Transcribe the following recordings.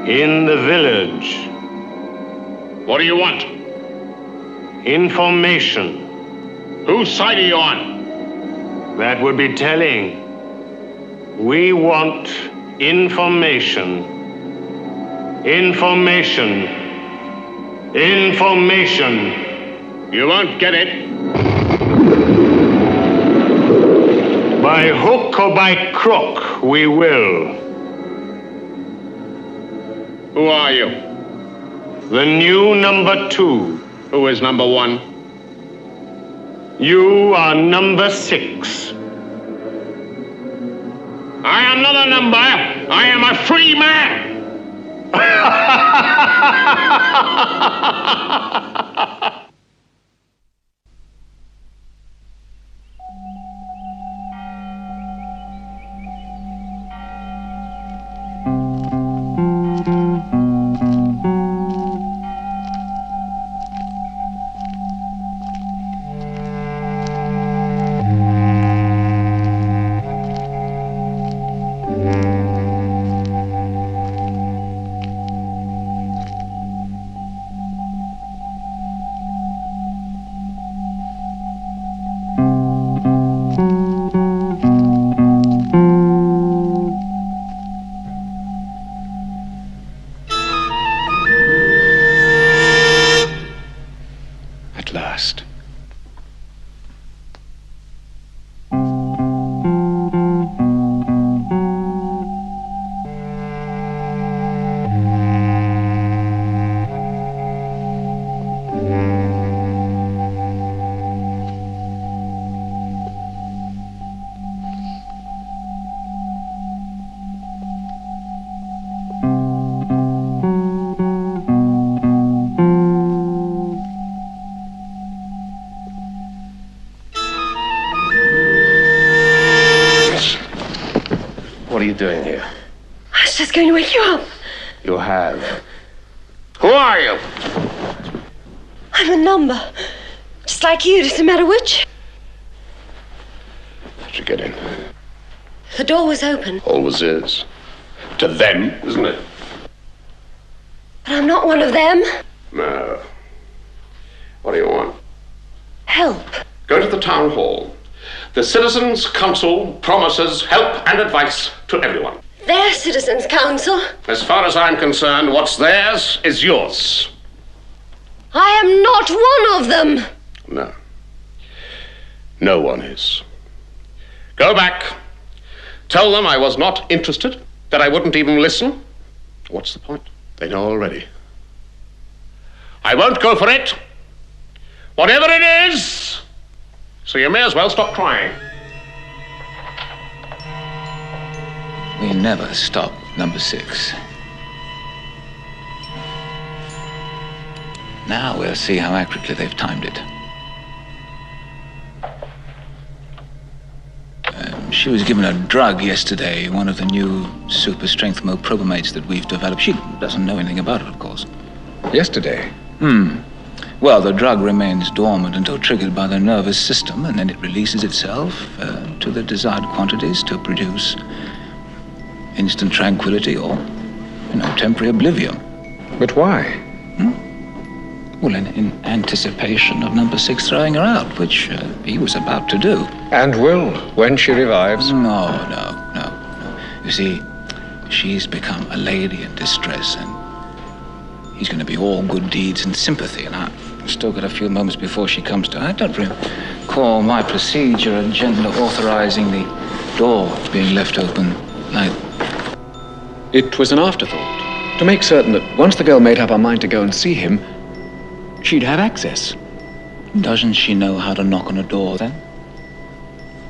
In the village. What do you want? Information. Whose side are you on? That would be telling. We want information. Information. Information. You won't get it. By hook or by crook, we will. Who are you? The new number 2. Who is number 1? You are number 6. I am not a number. I am a free man. At last. What are you doing here? I was just going to wake you up. You have. Who are you? I'm a number. Just like you, doesn't matter which. How'd you get in? The door was open. Always is. To them, isn't it? But I'm not one of them. No. What do you want? Help. Go to the town hall. The Citizens' Council promises help and advice to everyone. Their Citizens' Council. As far as I'm concerned, what's theirs is yours. I am not one of them. No. No one is. Go back. Tell them I was not interested, that I wouldn't even listen. What's the point? They know already. I won't go for it. Whatever it is. So you may as well stop trying. We never stop number 6. Now we'll see how accurately they've timed it. She was given a drug yesterday, one of the new super strength moprobimates that we've developed. She doesn't know anything about it, of course. Yesterday? Well, the drug remains dormant until triggered by the nervous system, and then it releases itself to the desired quantities to produce instant tranquility or, temporary oblivion. But why? Well, in anticipation of number 6 throwing her out, which he was about to do. And will, when she revives. No. You see, she's become a lady in distress, and he's going to be all good deeds and sympathy, and I've still got a few moments before she comes to. I don't recall my procedure and gently authorizing the door being left open like. It was an afterthought, to make certain that once the girl made up her mind to go and see him, she'd have access. Doesn't she know how to knock on a door, then?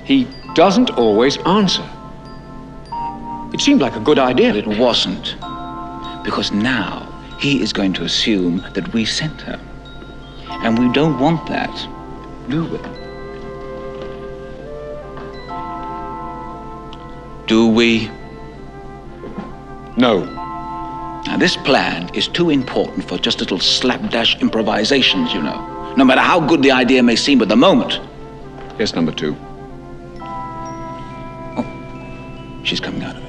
He doesn't always answer. It seemed like a good idea. But it wasn't. Because now he is going to assume that we sent her. And we don't want that, do we? Do we? No. Now, this plan is too important for just little slapdash improvisations, you know. No matter how good the idea may seem at the moment. Yes, number 2. Oh, she's coming out of it.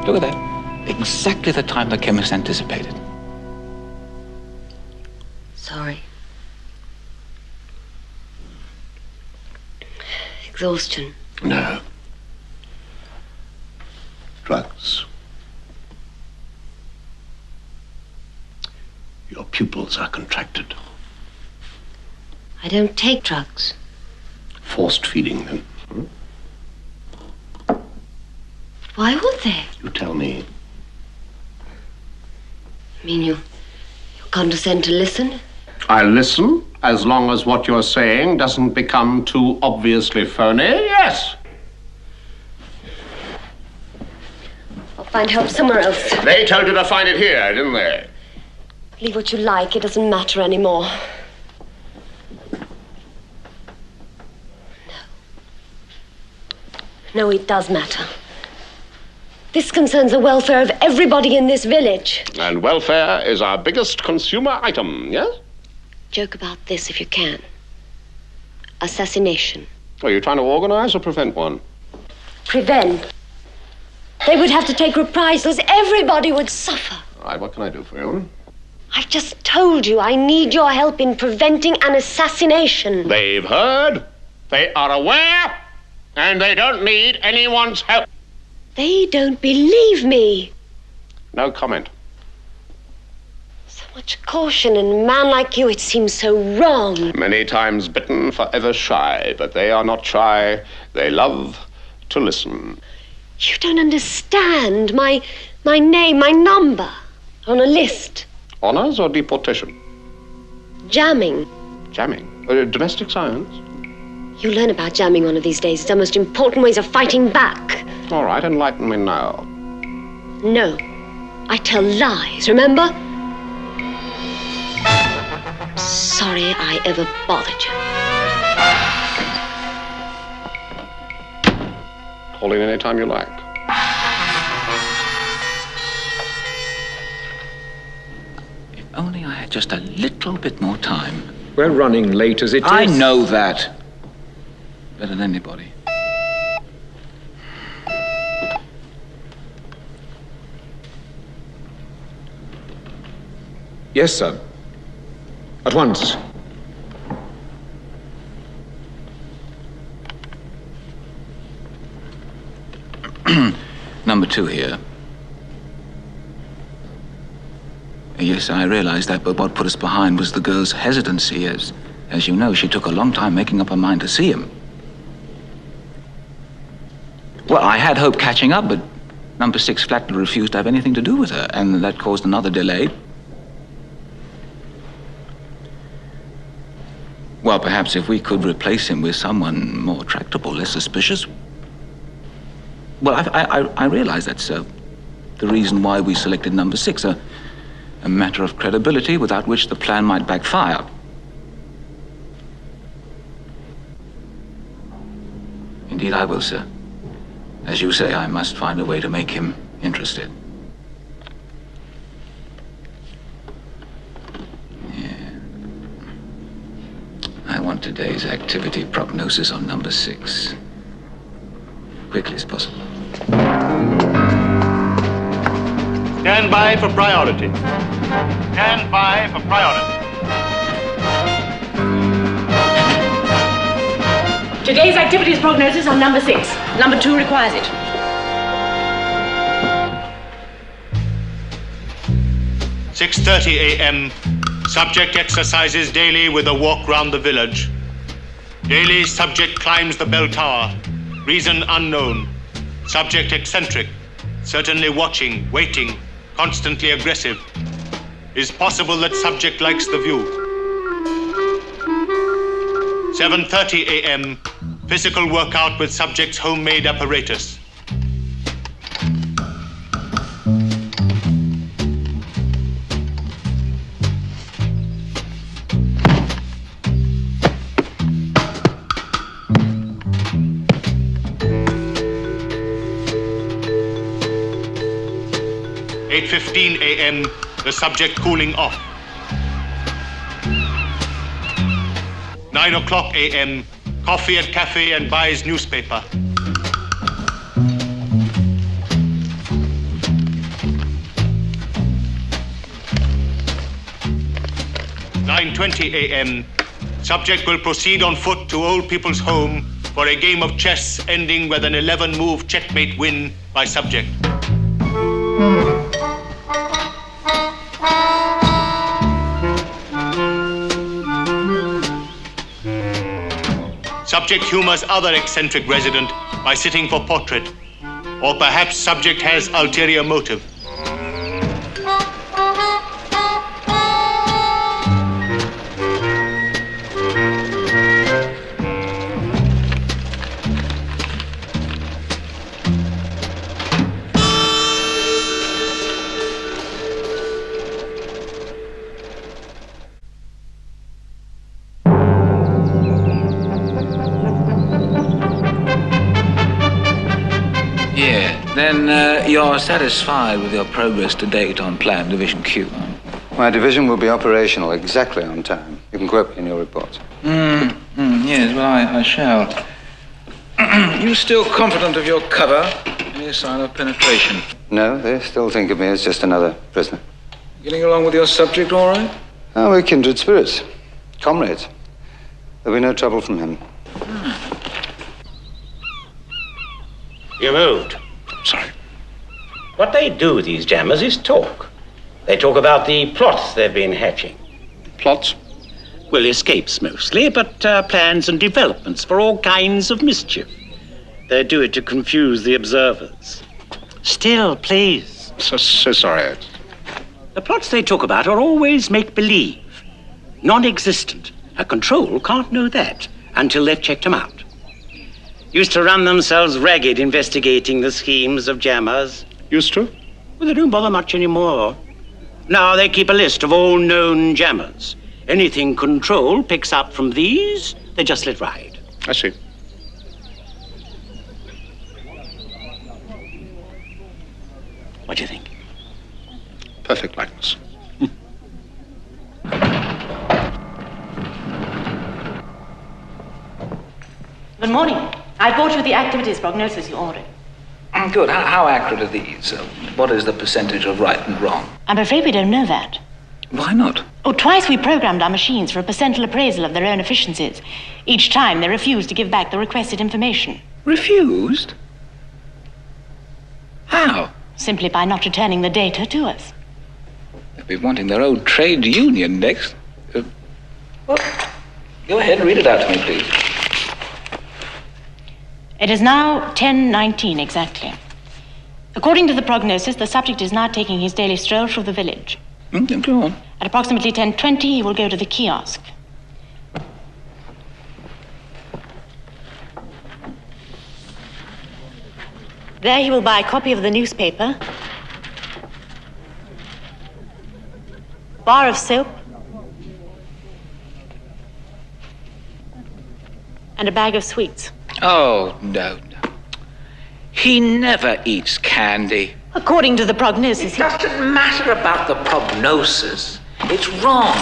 Look at that. Exactly the time the chemist anticipated. Sorry. Exhaustion. No. Drugs. Your pupils are contracted. I don't take drugs. Forced feeding, then. Why would they? You tell me. I mean, you condescend to listen? I listen, as long as what you're saying doesn't become too obviously phony, yes. I'll find help somewhere else. They told you to find it here, didn't they? Leave what you like. It doesn't matter anymore. No, it does matter. This concerns the welfare of everybody in this village. And welfare is our biggest consumer item, yes? Joke about this if you can. Assassination. Are you trying to organize or prevent one? Prevent. They would have to take reprisals. Everybody would suffer. All right, what can I do for you? I've just told you I need your help in preventing an assassination. They've heard, they are aware, and they don't need anyone's help. They don't believe me. No comment. So much caution in a man like you, it seems so wrong. Many times bitten, forever shy, but they are not shy. They love to listen. You don't understand. My name, my number, on a list. Honors or deportation? Jamming. Jamming? Domestic science? You'll learn about jamming one of these days. It's the most important ways of fighting back. All right, enlighten me now. No. I tell lies, remember? Sorry I ever bothered you. Call in any time you like. If only I had just a little bit more time. We're running late as it is. I know that. Better than anybody. Yes, sir. At once. Number 2 here. Yes, I realized that, but what put us behind was the girl's hesitancy. As you know, she took a long time making up her mind to see him. Well, I had hoped catching up, but number 6 flatly refused to have anything to do with her, and that caused another delay. Well, perhaps if we could replace him with someone more tractable, less suspicious. Well, I realize that's the reason why we selected number 6, a matter of credibility without which the plan might backfire. Indeed, I will, sir. As you say, I must find a way to make him interested. Yeah. I want today's activity prognosis on number 6. Quickly as possible. Stand by for priority. Stand by for priority. Today's activities prognosis on number 6. Number 2 requires it. "6:30 a.m. Subject exercises daily with a walk round the village. Daily subject climbs the bell tower. Reason unknown. Subject eccentric. Certainly watching, waiting, constantly aggressive. Is possible that subject likes the view. 7:30 a.m. Physical workout with subject's homemade apparatus. "8:15 a.m. The subject cooling off. 9 o'clock a.m. Coffee at cafe and buys newspaper. 9:20 a.m. Subject will proceed on foot to old people's home for a game of chess ending with an 11-move checkmate win by subject. Subject humors other eccentric resident by sitting for portrait. Or perhaps subject has ulterior motive. Then you're satisfied with your progress to date on Plan Division Q? My division will be operational exactly on time. You can quote me in your report. Yes, well, I shall. You still confident of your cover? Any sign of penetration? No, they still think of me as just another prisoner. Getting along with your subject all right? Oh, we're kindred spirits. Comrades. There'll be no trouble from him. You moved. Sorry. What they do, these jammers, is talk. They talk about the plots they've been hatching. Plots? Well, escapes mostly, but plans and developments for all kinds of mischief. They do it to confuse the observers. Still, please. So sorry. The plots they talk about are always make-believe, non-existent. A control can't know that until they've checked them out. Used to run themselves ragged investigating the schemes of jammers. Used to? Well, they don't bother much anymore. Now they keep a list of all known jammers. Anything control picks up from these, they just let ride. I see. What do you think? Perfect likeness. Good morning. I brought you the activities prognosis you ordered. Good. How accurate are these? What is the percentage of right and wrong? I'm afraid we don't know that. Why not? Oh, twice we programmed our machines for a percentile appraisal of their own efficiencies. Each time they refused to give back the requested information. Refused? How? Simply by not returning the data to us. They'll be wanting their old trade union next. Well, go ahead and read it out to me, please. It is now 10:19 exactly. According to the prognosis, the subject is now taking his daily stroll through the village. Go on. At approximately 10:20, he will go to the kiosk. There he will buy a copy of the newspaper, bar of soap, and a bag of sweets. Oh, no. He never eats candy. According to the prognosis, It doesn't matter about the prognosis. It's wrong.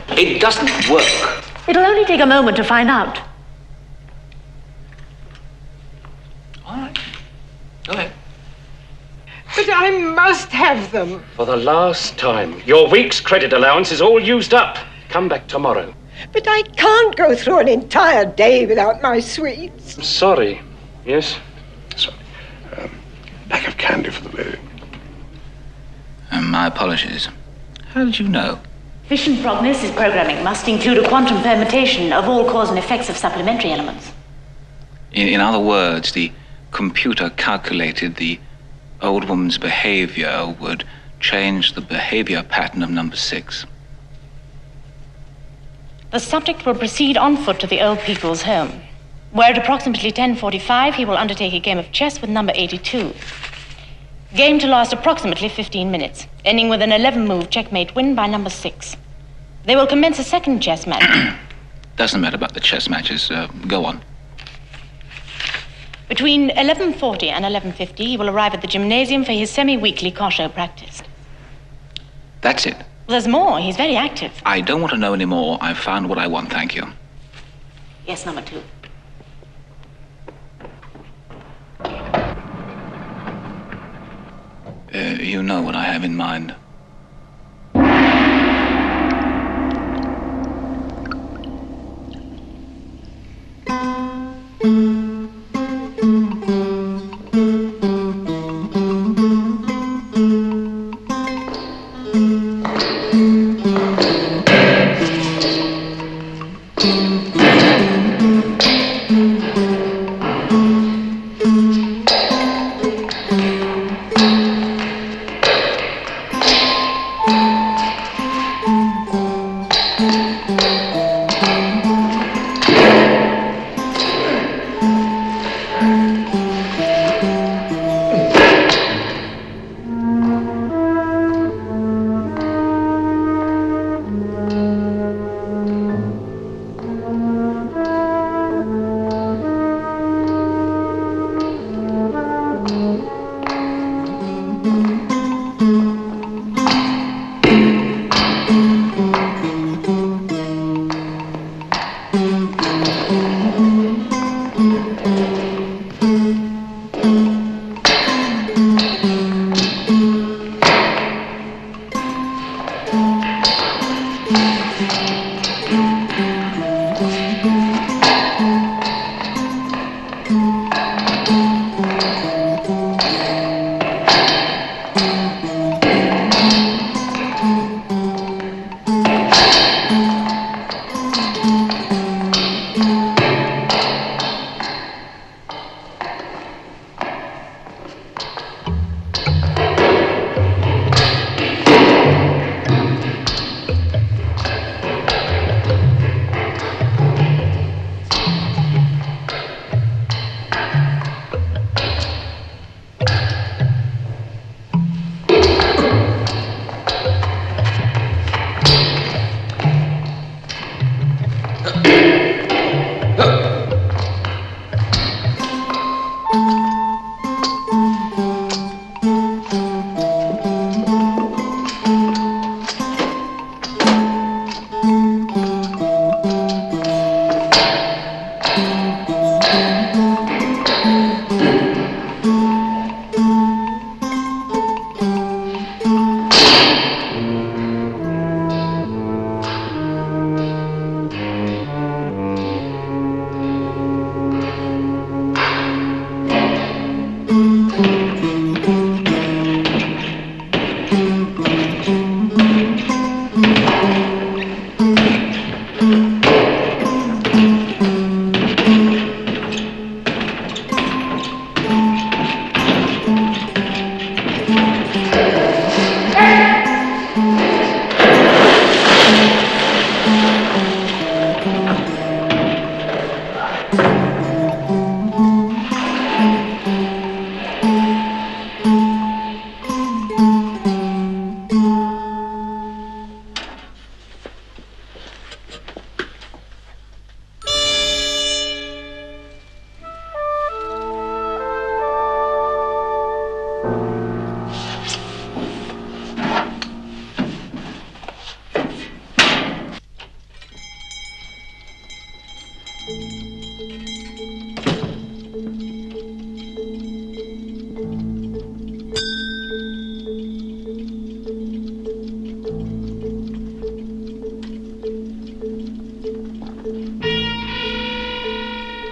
It doesn't work. it'll only take a moment to find out. All right. Go ahead. But I must have them. For the last time. Your week's credit allowance is all used up. Come back tomorrow. But I can't go through an entire day without my sweets. I'm sorry. Yes? Sorry. Pack of candy for the lady. My apologies. How did you know? Fission prognosis programming must include a quantum permutation of all cause and effects of supplementary elements. In other words, the computer calculated the old woman's behavior would change the behavior pattern of number 6. The subject will proceed on foot to the old people's home, where at approximately 10:45 he will undertake a game of chess with number 82. Game to last approximately 15 minutes, ending with an 11-move checkmate win by number 6. They will commence a second chess match. Doesn't matter about the chess matches. Go on. Between 11:40 and 11:50, he will arrive at the gymnasium for his semi-weekly kosho practice. That's it. There's more. He's very active. I don't want to know any more. I've found what I want, thank you. Yes, number 2. You know what I have in mind.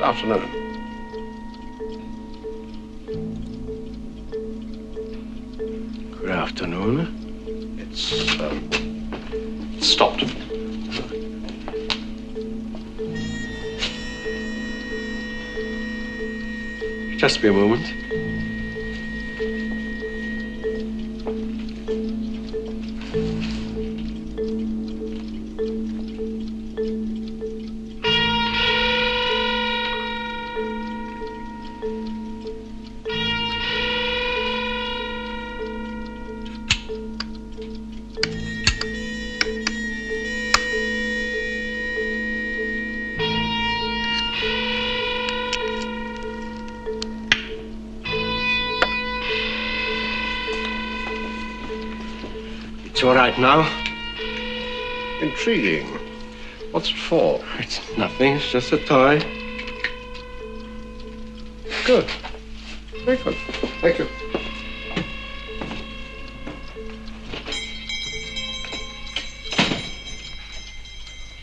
afternoon. Good afternoon. It's stopped. Just be a moment. It's all right now. Intriguing. What's it for? It's nothing. It's just a toy. Good. Very good. Thank you.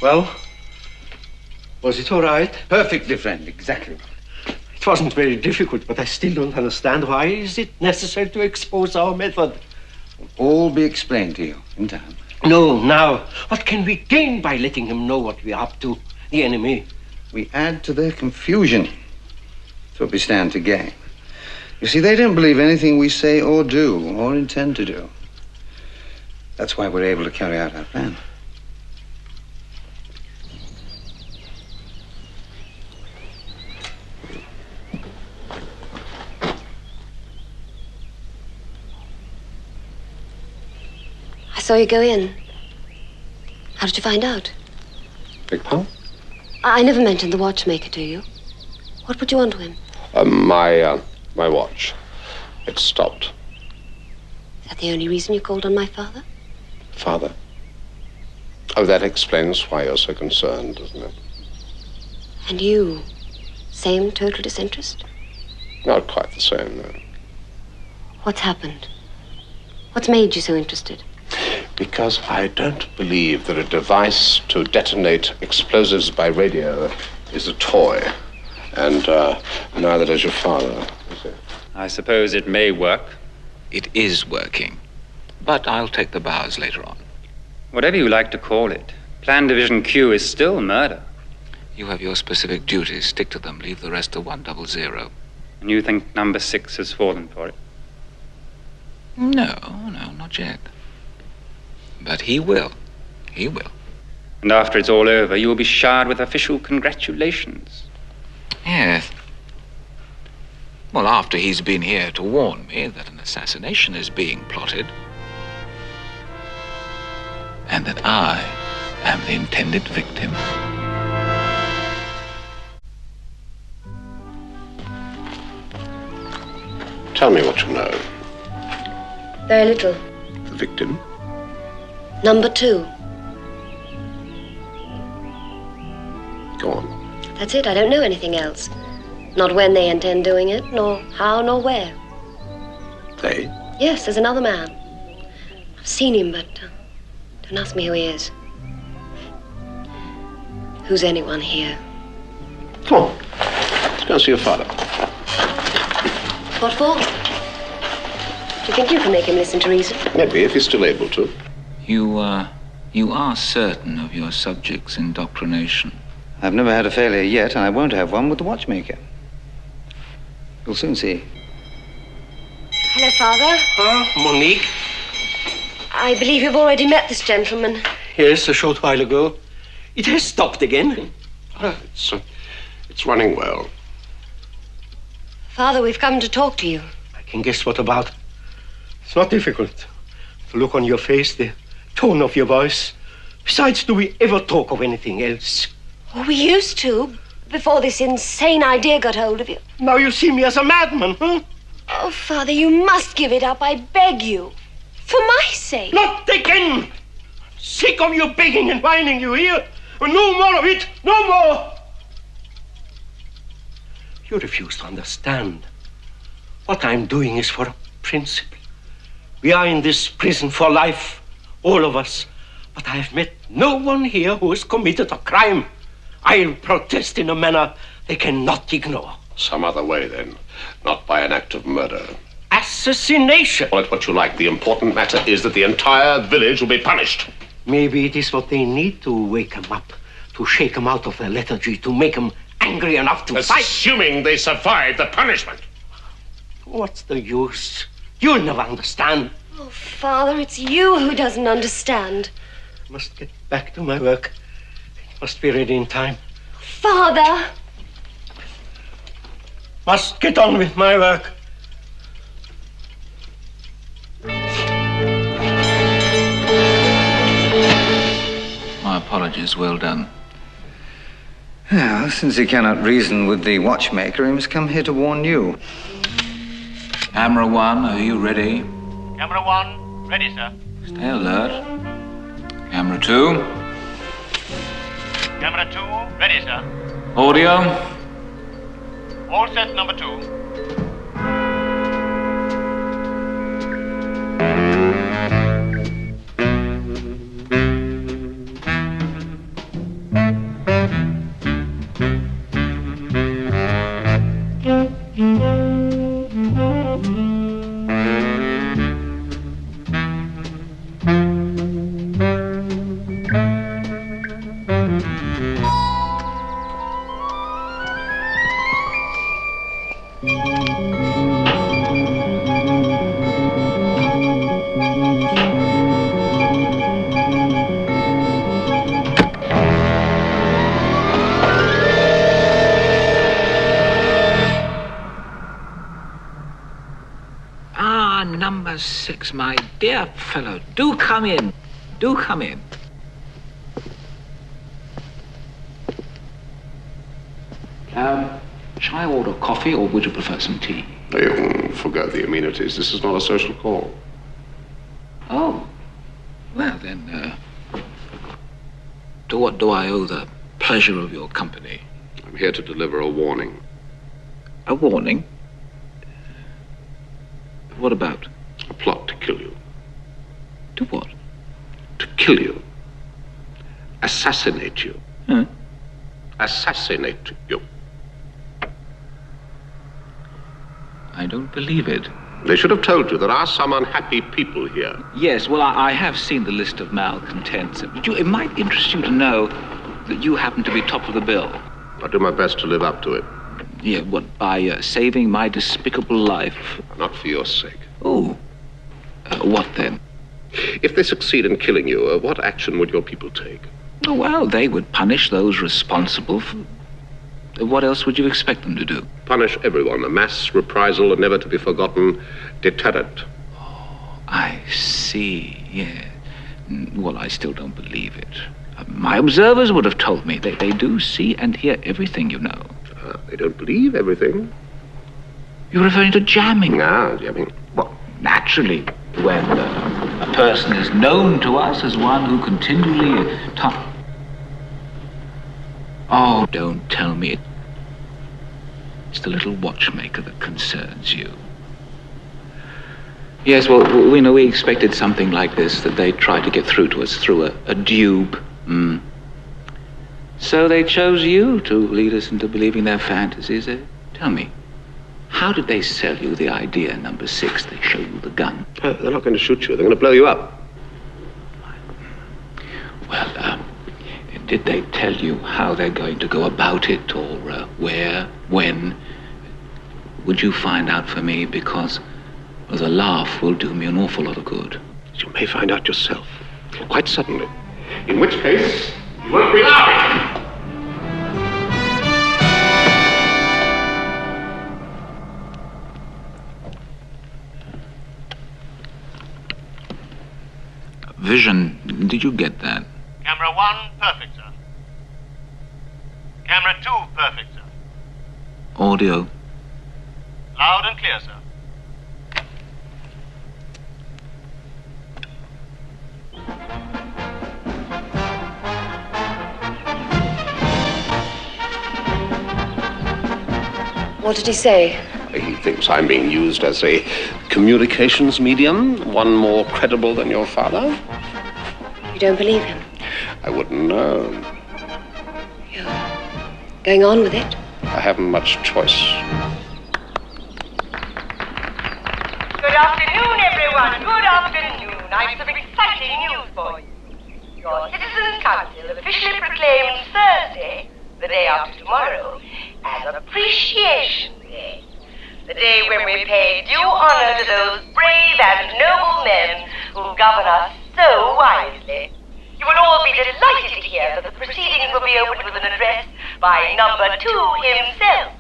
Well, was it all right? Perfectly, friend. Exactly. It wasn't very difficult, but I still don't understand why is it necessary to expose our method. All be explained to you in time. No, now. What can we gain by letting them know what we're up to, the enemy? We add to their confusion. That's what we stand to gain. You see, they don't believe anything we say or do or intend to do. That's why we're able to carry out our plan. I saw you go in. How did you find out? Big pardon? I never mentioned the watchmaker to you. What put you onto him? My watch. It stopped. Is that the only reason you called on my father? Father? Oh, that explains why you're so concerned, doesn't it? And you? Same total disinterest? Not quite the same, no. What's happened? What's made you so interested? Because I don't believe that a device to detonate explosives by radio is a toy. And neither does your father, is it? I suppose it may work. It is working. But I'll take the bows later on. Whatever you like to call it, Plan Division Q is still murder. You have your specific duties. Stick to them. Leave the rest to 100. And you think number 6 has fallen for it? No, not yet. But he will. He will. And after it's all over, you will be showered with official congratulations. Yes. Well, after he's been here to warn me that an assassination is being plotted, and that I am the intended victim. Tell me what you know. Very little. The victim? Number 2. Go on. That's it. I don't know anything else. Not when they intend doing it, nor how, nor where. They? Yes, there's another man. I've seen him, but don't ask me who he is. Who's anyone here? Come on. Let's go and see your father. What for? Do you think you can make him listen to reason? Maybe, if he's still able to. You are certain of your subject's indoctrination? I've never had a failure yet, and I won't have one with the watchmaker. You'll soon see. Hello, Father. Monique? I believe you've already met this gentleman. Yes, a short while ago. It has stopped again. It's running well. Father, we've come to talk to you. I can guess what about. It's not difficult. The look on your face, the tone of your voice. Besides, do we ever talk of anything else? Oh, we used to, before this insane idea got hold of you. Now you see me as a madman, huh? Oh, Father, you must give it up, I beg you. For my sake. Not again! Sick of you begging and whining, you hear? No more of it! No more! You refuse to understand. What I'm doing is for a principle. We are in this prison for life, all of us. But I have met no one here who has committed a crime. I'll protest in a manner they cannot ignore. Some other way, then. Not by an act of murder. Assassination! Call it what you like. The important matter is that the entire village will be punished. Maybe it is what they need to wake them up, to shake them out of their lethargy, to make them angry enough to fight. Assuming they survive the punishment. What's the use? You'll never understand. Oh, Father, it's you who doesn't understand. I must get back to my work. It must be ready in time. Father! Must get on with my work. My apologies, well done. Well, since he cannot reason with the watchmaker, he must come here to warn you. Camera 1, are you ready? Camera 1, ready, sir. Stay alert. Camera 2. Camera 2, ready, sir. Audio. All set, number 2. Number 6, my dear fellow. Do come in. Do come in. Shall I order coffee or would you prefer some tea? Forget the amenities. This is not a social call. Oh. Well, then, to what do I owe the pleasure of your company? I'm here to deliver a warning. A warning? What about? A plot to kill you. To what? To kill you. Assassinate you. Huh? Assassinate you. I don't believe it. They should have told you there are some unhappy people here. Yes, well, I have seen the list of malcontents. But it might interest you to know that you happen to be top of the bill. I'll do my best to live up to it. Yeah, what, by saving my despicable life? Not for your sake. Oh. What then? If they succeed in killing you, what action would your people take? Oh, well, they would punish those responsible for... What else would you expect them to do? Punish everyone. A mass reprisal, a never to be forgotten deterrent. Oh, I see, yeah. Well, I still don't believe it. My observers would have told me. They do see and hear everything, you know. They don't believe everything. You're referring to jamming? Ah, jamming. Well, naturally, when a person is known to us as one who continually... Oh, don't tell me. It's the little watchmaker that concerns you. Yes, well, we expected something like this, that they'd try to get through to us through a dupe. So they chose you to lead us into believing their fantasies. Tell me, how did they sell you the idea, number 6? They show you the gun. They're not going to shoot you. They're going to blow you up. Well, did they tell you how they're going to go about it, or where, when? Would you find out for me? Because the laugh will do me an awful lot of good. You may find out yourself, quite suddenly. In which case, you won't be laughing. Vision, did you get that? Camera 1, perfect, sir. Camera 2, perfect, sir. Audio? Loud and clear, sir. What did he say? He thinks I'm being used as a communications medium, one more credible than your father. You don't believe him? I wouldn't know. You're going on with it? I haven't much choice. Good afternoon, everyone. Good afternoon. I have some exciting news for you. Your Citizens' Council officially proclaimed Thursday, the day after tomorrow, as Appreciation Day. The day when we pay due honor to those brave and noble men who govern us so wisely. You will all be delighted to hear that the proceedings will be opened with an address by Number 2 himself,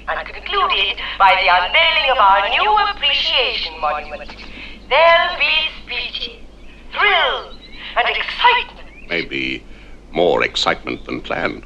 and concluded by the unveiling of our new Appreciation Monument. There'll be speeches, thrills, and excitement. Maybe more excitement than planned.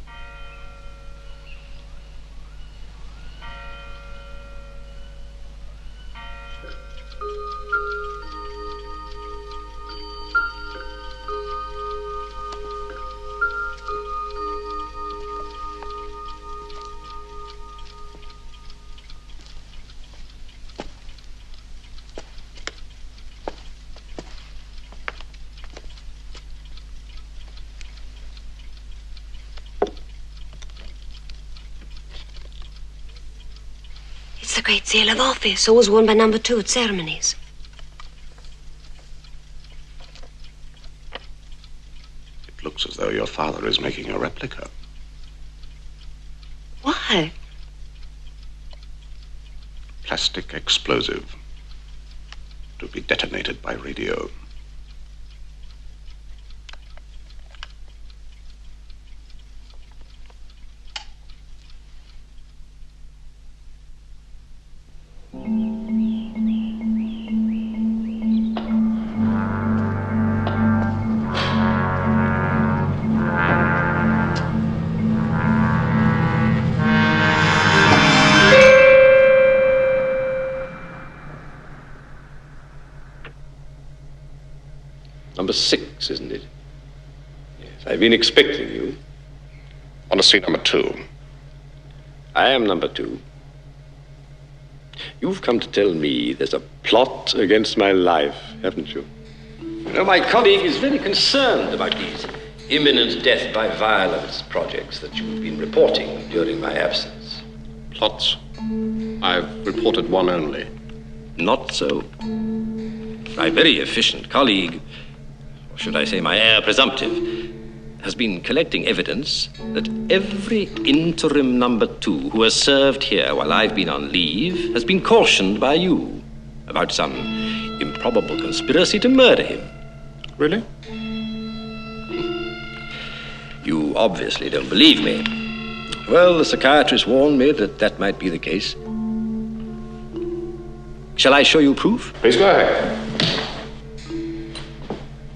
It's the Great Seal of Office, always worn by Number 2 at ceremonies. It looks as though your father is making a replica. Why? Plastic explosive to be detonated by radio. Number 6, isn't it? Yes, I've been expecting you. Want to see Number 2? I am Number 2. You've come to tell me there's a plot against my life, haven't you? You know, my colleague is very concerned about these imminent death by violence projects that you've been reporting during my absence. Plots? I've reported one only. Not so. My very efficient colleague, or should I say my heir presumptive, has been collecting evidence that every interim Number 2 who has served here while I've been on leave has been cautioned by you about some improbable conspiracy to murder him. Really? You obviously don't believe me. Well, the psychiatrist warned me that that might be the case. Shall I show you proof? Please go ahead.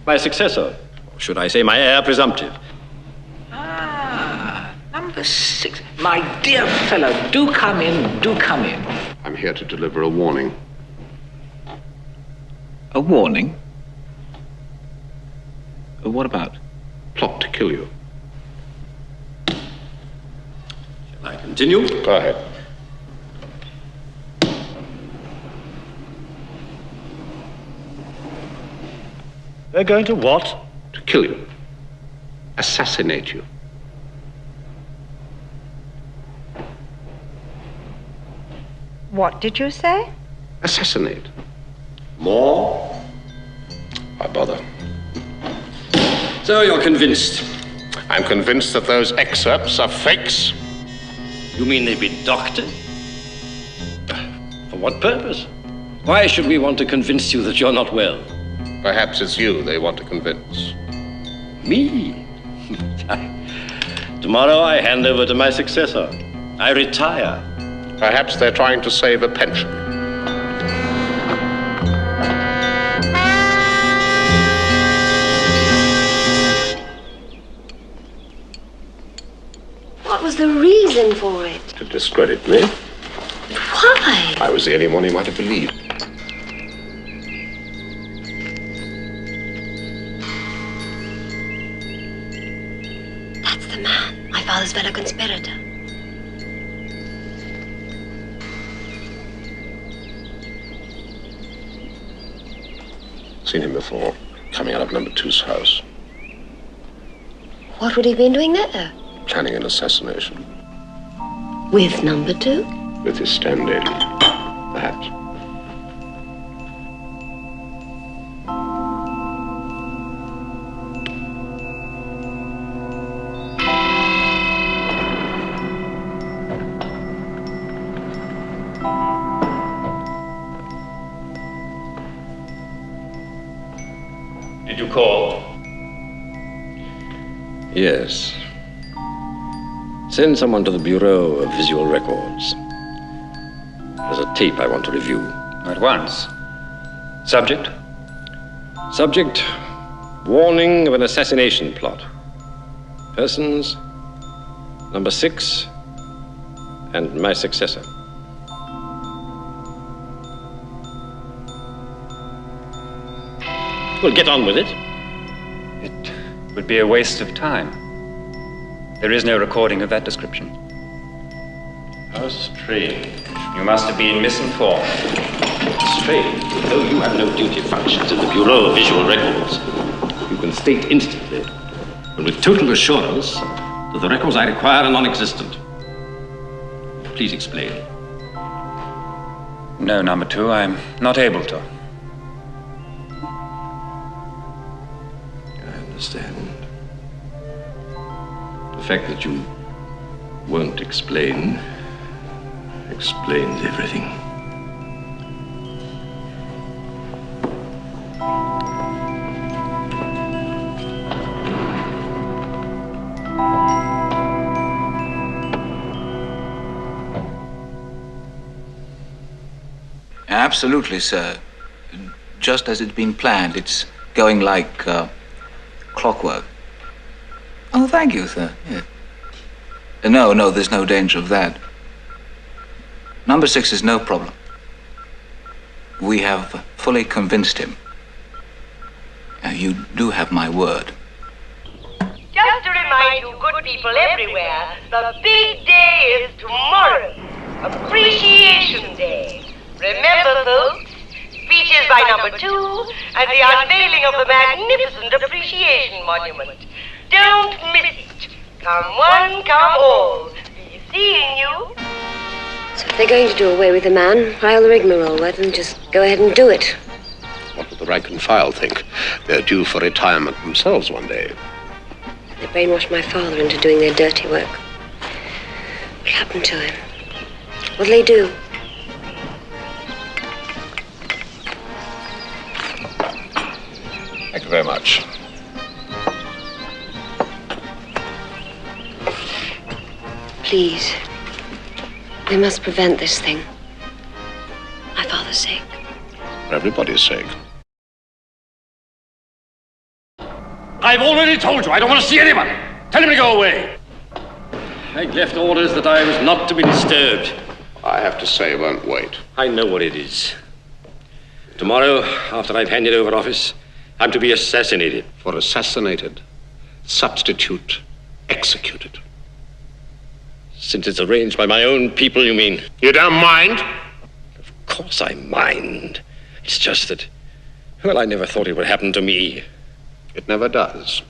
My successor, or should I say my heir presumptive. Number 6. My dear fellow, do come in, do come in. I'm here to deliver a warning. A warning? What about? Plot to kill you. Shall I continue? Go ahead. They're going to what? To kill you. Assassinate you. What did you say? Assassinate. More? Why bother? So you're convinced? I'm convinced that those excerpts are fakes. You mean they've been doctored? For what purpose? Why should we want to convince you that you're not well? Perhaps it's you they want to convince. Me? Tomorrow I hand over to my successor. I retire. Perhaps they're trying to save a pension. What was the reason for it? To discredit me. Why? I was the only one he might have believed. That's the man, my father's fellow conspirator. Seen him before, coming out of Number 2's house, What would he have been doing there? planning an assassination. With number 2? With his stand-in, perhaps. Did you call? Yes. Send someone to the Bureau of Visual Records. There's a tape I want to review. At once. Subject? Subject, warning of an assassination plot. Persons, number 6, and my successor. Well, get on with it. It would be a waste of time. There is no recording of that description. How strange. You must have been misinformed. Strange. Though you have no duty functions in the Bureau of Visual Records, you can state instantly and with total assurance that the records I require are non-existent. Please explain. No, number 2, I'm not able to. I understand. The fact that you won't explain explains everything. Absolutely, sir. Just as it's been planned. It's going like clockwork. Oh, thank you, sir. Yeah. No, there's no danger of that. Number 6 is no problem. We have fully convinced him. You do have my word. Just to remind you good people everywhere, the big day is tomorrow. Appreciation Day. Remember, folks, speeches by number 2 and the unveiling of the magnificent Appreciation Monument. Don't miss it. Come one, come all. Be seeing you. So if they're going to do away with the man, file the rigmarole, why don't just go ahead and do it? What would the rank and file think? They're due for retirement themselves one day. They brainwashed my father into doing their dirty work. What happened to him? What'll they do? Thank you very much. Please. We must prevent this thing. My father's sake. For everybody's sake. I've already told you I don't want to see anyone. Tell him to go away. I left orders that I was not to be disturbed. I have to say, won't wait. I know what it is. Tomorrow, after I've handed over office, I'm to be assassinated. For assassinated, substitute executed. Since it's arranged by my own people, you mean? You don't mind? Of course I mind. It's just that, well, I never thought it would happen to me. It never does.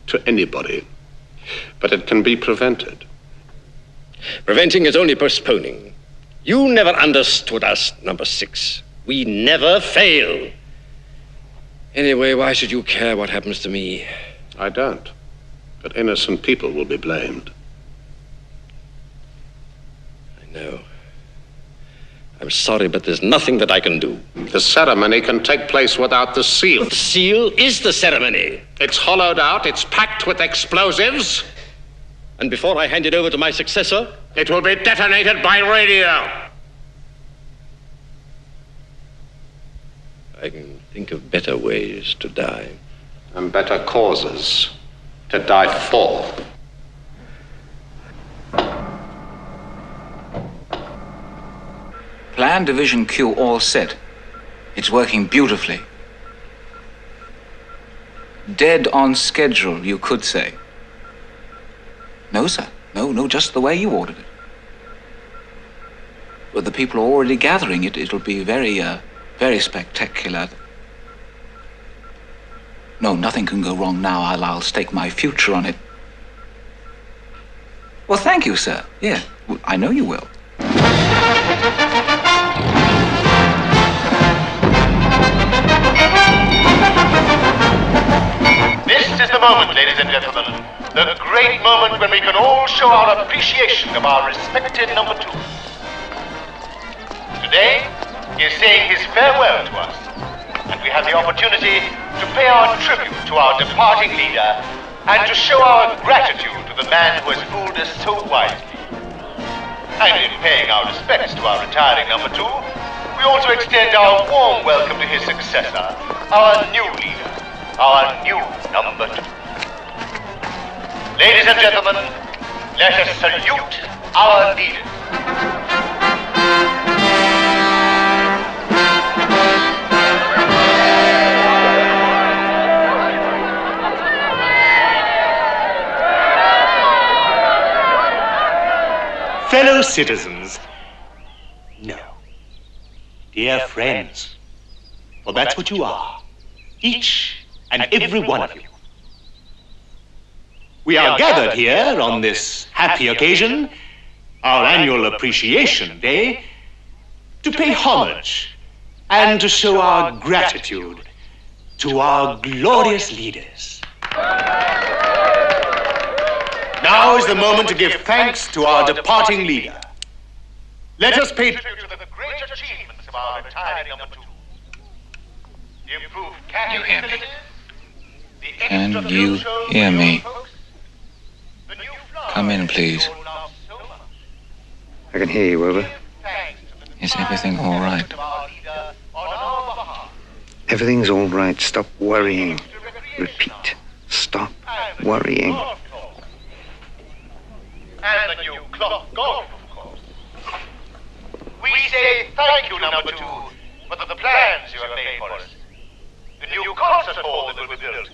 To anybody. But it can be prevented. Preventing is only postponing. You never understood us, number 6. We never fail. Anyway, why should you care what happens to me? I don't. But innocent people will be blamed. I know. I'm sorry, but there's nothing that I can do. The ceremony can take place without the seal. The seal is the ceremony. It's hollowed out, it's packed with explosives. And before I hand it over to my successor, it will be detonated by radio. I can think of better ways to die. And better causes to die for. Plan Division Q all set. It's working beautifully. Dead on schedule, you could say. No, sir. No, just the way you ordered it. But the people are already gathering it. It'll be very spectacular. No, nothing can go wrong now. I'll stake my future on it. Well, thank you, sir. Yeah. I know you will. This is the moment, ladies and gentlemen. The great moment when we can all show our appreciation of our respected number two. Today, he is saying his farewell to us, and we have the opportunity to pay our tribute to our departing leader and to show our gratitude to the man who has fooled us so wisely. And in paying our respects to our retiring number two, we also extend our warm welcome to his successor, our new leader, our new number two. Ladies and gentlemen, let us salute our leader. Fellow citizens, no. Dear friends, for that's what you are, each and every one of you. We are gathered here on this happy occasion, our annual Appreciation Day, to pay homage and to show our gratitude to our glorious leaders. Now is the moment to give thanks to our departing leader. Let us pay tribute to the great achievements of our retiring number two. The improved You hear me? Can you hear me? Come in, please. I can hear you, over. Is everything all right? Everything's all right. Stop worrying. Repeat. Stop worrying. And the new clock golf, of course. We say thank you, number two, for the plans you have made for us. The new concert hall that will be built.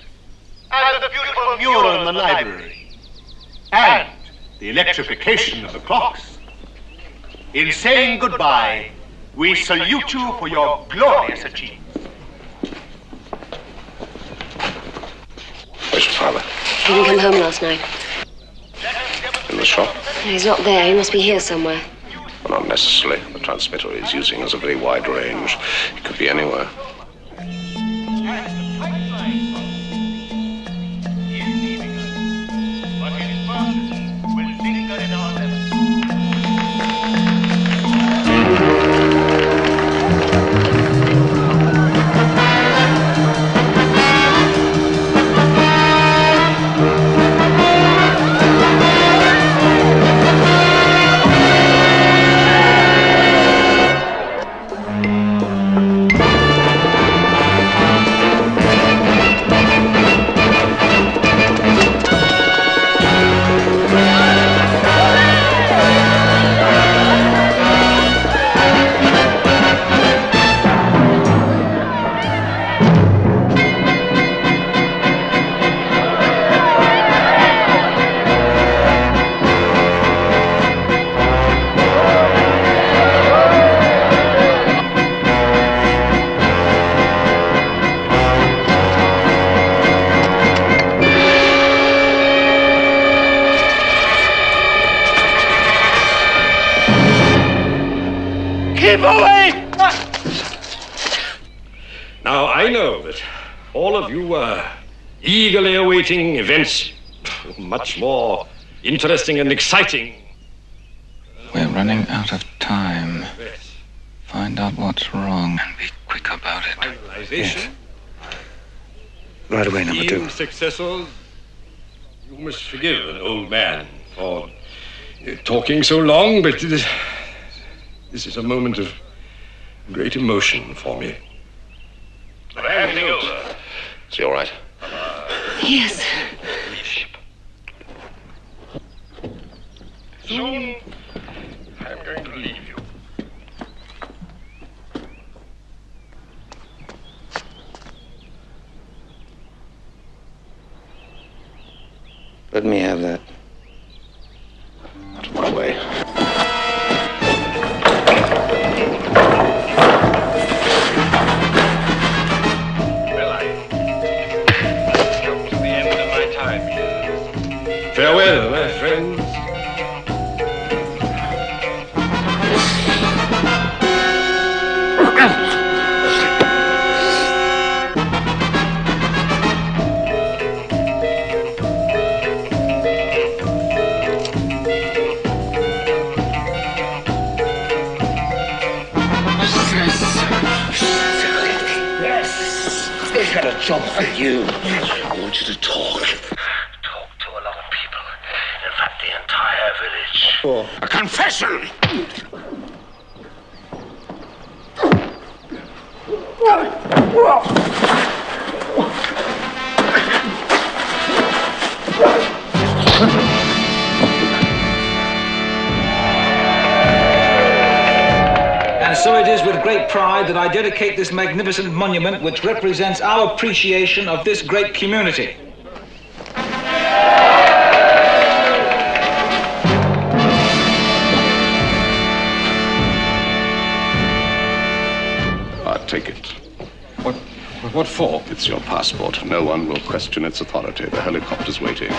And the beautiful mural in the library. and the electrification of the clocks. In saying goodbye, we salute you for your glorious achievements. Where's your father? He didn't come home last night. In the shop? No, he's not there. He must be here somewhere. Well, not necessarily. The transmitter he's using has a very wide range. It could be anywhere. Keep away! Now, I know that all of you are eagerly awaiting events much more interesting and exciting. We're running out of time. Find out what's wrong and be quick about it. Finalization. Right away, number two. Team successors, you must forgive an old man for talking so long, but this is a moment of great emotion for me. Handing over. Is he all right? Yes. Soon, I'm going to leave you. Let me have that. Out of my way. Farewell, my friends. job for you. I want you to talk. Talk to a lot of people. In fact, the entire village. A confession! And so it is with great pride that I dedicate this magnificent monument which represents our appreciation of this great community. Take it. What for? It's your passport. No one will question its authority. The helicopter's waiting.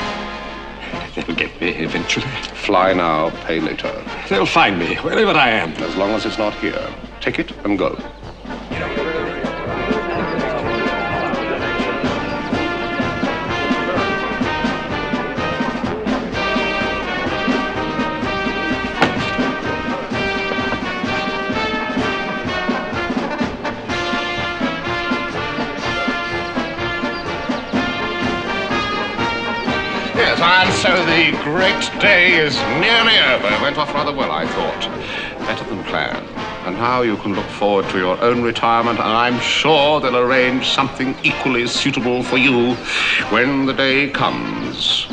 They'll get me eventually. Fly now, pay later. They'll find me, wherever I am. As long as it's not here. Take it and go. Yes, and so the great day is nearly over. It went off rather well, I thought. Better than planned. And now you can look forward to your own retirement, and I'm sure they'll arrange something equally suitable for you when the day comes.